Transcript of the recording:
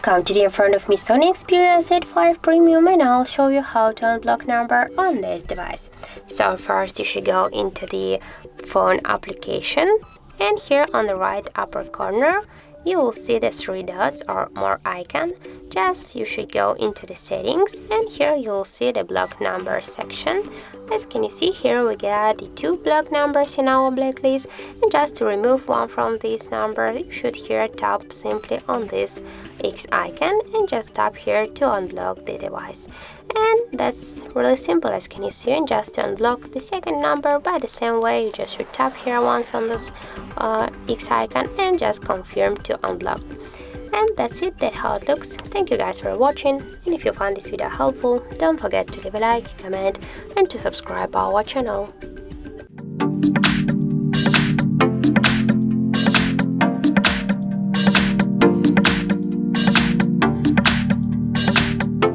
Welcome! Today in front of me Sony Xperia Z5 Premium, and I'll show you how to unblock number on this device. So first you should go into the phone application, and here on the right upper corner you will see the three dots or more icon. Just you should go into the settings, and here you will see the block number section. As can you see here, we got the two block numbers in our blacklist, and just to remove one from this number you should here tap simply on this X icon and just tap here to unblock the device. And that's really simple, as can you see. And just to unblock the second number by the same way, you just should tap here once on this X icon and just confirm to unblock. And that's it, that's how it looks. Thank you guys for watching, and if you found this video helpful, don't forget to leave a like, comment and to subscribe our channel.